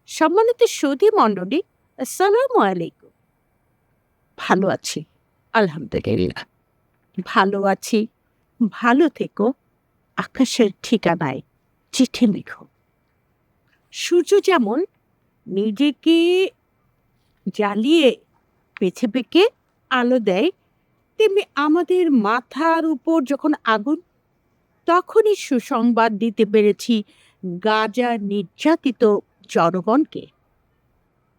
সম্মানিত সুধী মণ্ডলী, আসসালামু আলাইকুম। ভালো আছি, আলহামদুলিল্লাহ। ভালো আছি, ভালো থেকো। আকাশের ঠিকানায় চিঠি লিখো। সূর্য যেমন নিজেকে জ্বালিয়ে পৃথিবীকে আলো দেয়, তেমনি আমাদের মাথার উপর যখন আগুন, তখনই সুসংবাদ দিতে পেরেছি গাজা নির্যাতিত জনগণকে।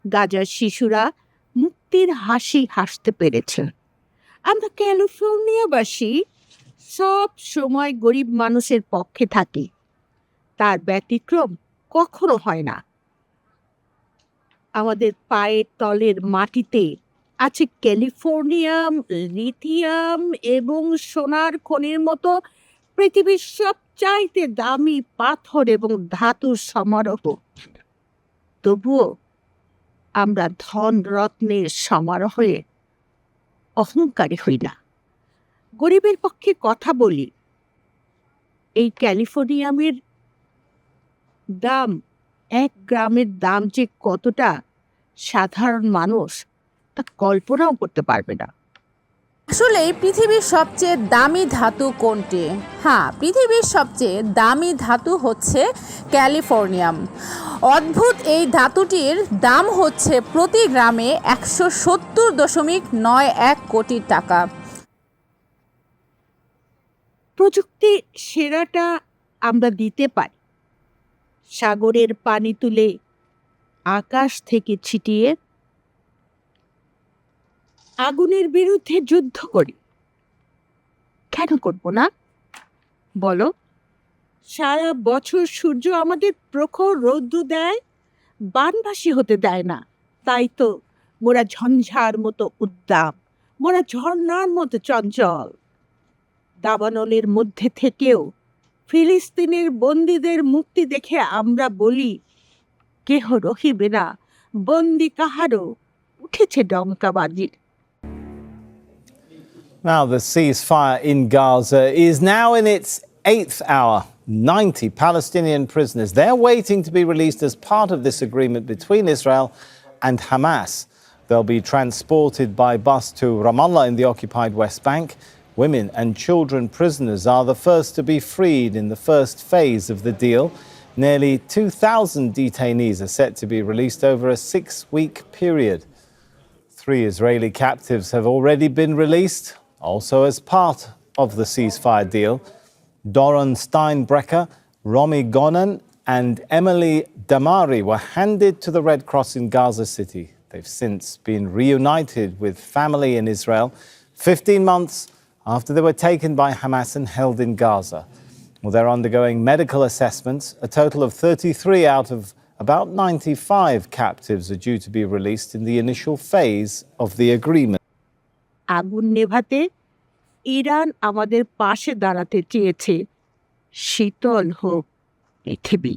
গাজার শিশুরা মুক্তির হাসি হাসতে পেরেছে। আমরা ক্যালিফোর্নিয়াবাসী সব সময় গরিব মানুষের পক্ষে থাকি, তার ব্যতিক্রম কখনো হয় না। আমাদের পায়ের তলের মাটিতে আছে ক্যালিফোর্নিয়াম, লিথিয়াম এবং সোনার খনির মতো পৃথিবীর সবচাইতে দামি পাথর এবং ধাতুর সমারোহ। তবুও আমরা ধন রত্নের সমারোহে অহংকারী হই না, গরিবের পক্ষে কথা বলি। এই ক্যালিফোর্নিয়ামের দাম, 1 গ্রামের দাম যে কতটা, সাধারণ মানুষ তা কল্পনাও করতে পারবে না। আসলে পৃথিবীর সবচেয়ে দামি ধাতু কোনটি? হ্যাঁ, পৃথিবীর সবচেয়ে দামি ধাতু হচ্ছে ক্যালিফোর্নিয়াম। অদ্ভুত এই ধাতুটির দাম হচ্ছে প্রতি গ্রামে 170.91 কোটি টাকা। প্রযুক্তি সেরাটা আমরা দিতে পারি। সাগরের পানি তুলে আকাশ থেকে ছিটিয়ে আগুনের বিরুদ্ধে যুদ্ধ করি। কেন করব না বলো? সারা বছর সূর্য আমাদের প্রখর রৌদ্র দেয়, বানবাসী হতে দেয় না। তাই তো মোরা ঝঞ্ঝার মতো উদ্দাম, মোরা ঝর্ণার মতো চঞ্চল। দাবানলের মধ্যে থেকেও ফিলিস্তিনের বন্দীদের মুক্তি দেখে আমরা বলি, কেহ রহিবে না, বন্দি কাহারও উঠেছে ডঙ্কা বাজির। Now, the ceasefire in Gaza is now in its 8th hour. 90 Palestinian prisoners, they're waiting to be released as part of this agreement between Israel and Hamas. They'll be transported by bus to Ramallah in the occupied West Bank. Women and children prisoners are the first to be freed in the first phase of the deal. Nearly 2,000 detainees are set to be released over a 6-week period. 3 Israeli captives have already been released, also as part of the ceasefire deal. Doron Steinbrecher, Romy Gonen and Emily Damari were handed to the Red Cross in Gaza City. They've since been reunited with family in Israel 15 months after they were taken by Hamas and held in Gaza. Well, they're undergoing medical assessments. A total of 33 out of about 95 captives are due to be released in the initial phase of the agreement. আগুন নেভাতে Iran আমাদের পাশে দাঁড়াতে চেয়েছে। শীতল হোক পৃথিবী।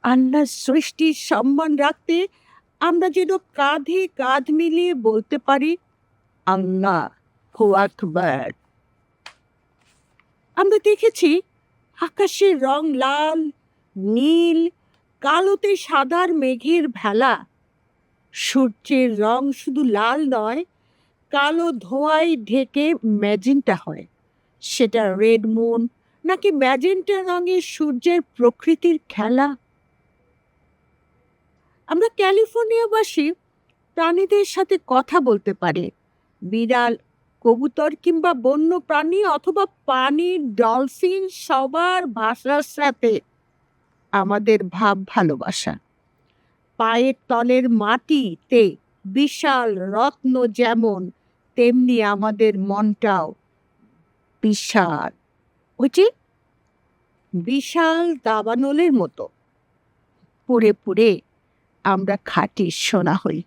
আল্লাহর সৃষ্টির সম্মান রাখতে আমরা যেন কাঁধে কাঁধ মিলিয়ে বলতে পারি, আল্লাহু আকবার। আমরা দেখেছি আকাশের রং লাল, নীল, কালোতে সাদার মেঘের ভেলা। সূর্যের রং শুধু লাল নয়, কালো ধোঁয়ায় ঢেকে ম্যাজেন্টা হয়। সেটা রেড মুন নাকি ম্যাজেন্টা রঙের সূর্যের প্রকৃতির খেলা। আমরা ক্যালিফোর্নিয়াবাসী প্রাণীদের সাথে কথা বলতে পারি। বিড়াল, কবুতর কিংবা বন্য প্রাণী অথবা পানির ডলফিন, সবার ভাষার সাথে আমাদের ভাব ভালোবাসা। পায়ের তলের মাটিতে বিশাল রত্ন যেমন, তেমনি আমাদের মনটাও বিশাল। ওই যে বিশাল দাবানলের মতো পুড়ে পুড়ে আমরা খাঁটি সোনা হই।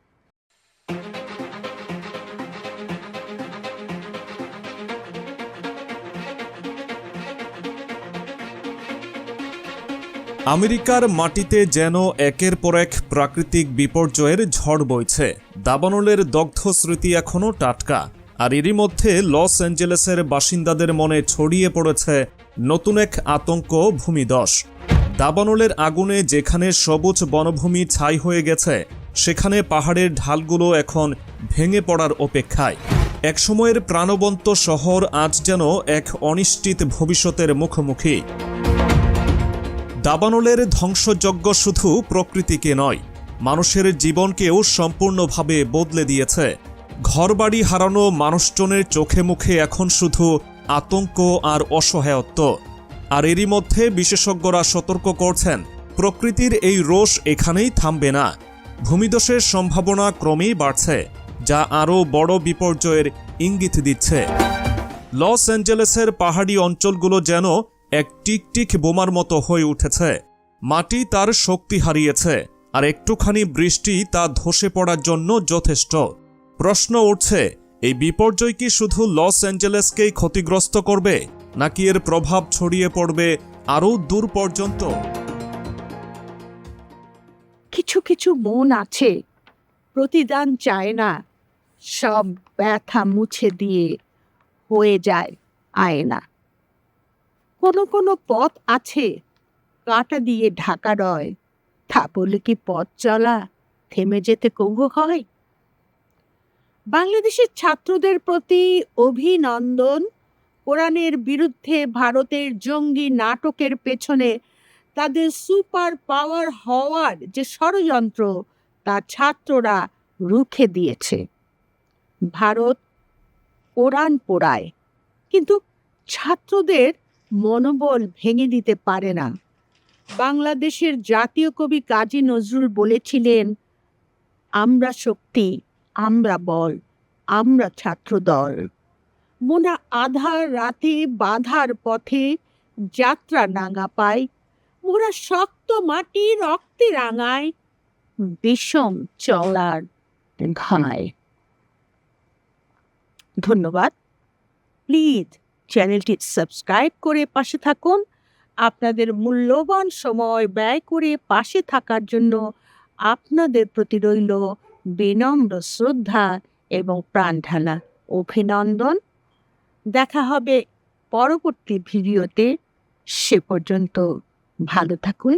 আমেরিকার মাটিতে যেন একের পর এক প্রাকৃতিক বিপর্যয়ের ঝড় বইছে। দাবানলের দগ্ধ স্মৃতি এখনও টাটকা। আর এরই মধ্যে লস অ্যাঞ্জেলেসের বাসিন্দাদের মনে ছড়িয়ে পড়েছে নতুন এক আতঙ্ক, ভূমিধস। দাবানলের আগুনে যেখানে সবুজ বনভূমি ছাই হয়ে গেছে, সেখানে পাহাড়ের ঢালগুলো এখন ভেঙে পড়ার অপেক্ষায়। একসময়ের প্রাণবন্ত শহর আজ যেন এক অনিশ্চিত ভবিষ্যতের মুখোমুখি। দাবানলের ধ্বংসযজ্ঞ শুধু প্রকৃতিকে নয়, মানুষের জীবনকেও সম্পূর্ণভাবে বদলে দিয়েছে। ঘরবাড়ি হারানো মানুষজনের চোখে মুখে এখন শুধু আতঙ্ক আর অসহায়ত্ব। আর এরই মধ্যে বিশেষজ্ঞরা সতর্ক করছেন, প্রকৃতির এই রোষ এখানেই থামবে না। ভূমিধসের সম্ভাবনা ক্রমেই বাড়ছে, যা আরও বড় বিপর্যয়ের ইঙ্গিত দিচ্ছে। লস অ্যাঞ্জেলেসের পাহাড়ি অঞ্চলগুলো যেন এক টিকটিক বোমার মতো হয়ে উঠেছে। মাটি তার শক্তি হারিয়েছে, আর একটুখানি বৃষ্টি তা ধসে পড়ার জন্য যথেষ্ট। প্রশ্ন উঠছে, এই বিপর্যয় কি শুধু লস অ্যাঞ্জেলেসকেই ক্ষতিগ্রস্ত করবে, নাকি এর প্রভাব ছড়িয়ে পড়বে আরও দূর পর্যন্ত? কিছু কিছু মন আছে, প্রতিদান চায় না, সব ব্যথা মুছে দিয়ে হয়ে যায় আয়না। কোনো কোনো পথ আছে কাঁটা দিয়ে ঢাকা রয়, তা বলে কি পথ চলা থেমে যেতে কবু হয়? বাংলাদেশের ছাত্রদের প্রতি অভিনন্দন। কোরআনের বিরুদ্ধে ভারতের জঙ্গি নাটকের পেছনে তাদের সুপার পাওয়ার হওয়ার যে ষড়যন্ত্র, তা ছাত্ররা রুখে দিয়েছে। ভারত কোরআন পোড়ায়, কিন্তু ছাত্রদের মনোবল ভেঙে দিতে পারে না। বাংলাদেশের জাতীয় কবি কাজী নজরুল বলেছিলেন, আমরা শক্তি, আমরা বল, আমরা ছাত্রদল। মোনা আধার রাতে বাধার পথে যাত্রা নাঙা পায়, মোরা শক্ত মাটি রক্তে রাঙায়, বিষম চলার ঘায়। ধন্যবাদ। প্লিজ চ্যানেলটি সাবস্ক্রাইব করে পাশে থাকুন। আপনাদের মূল্যবান সময় ব্যয় করে পাশে থাকার জন্য আপনাদের প্রতি রইল বিনম্র শ্রদ্ধা এবং প্রাণঢালা অভিনন্দন। দেখা হবে পরবর্তী ভিডিওতে। সে পর্যন্ত ভালো থাকুন।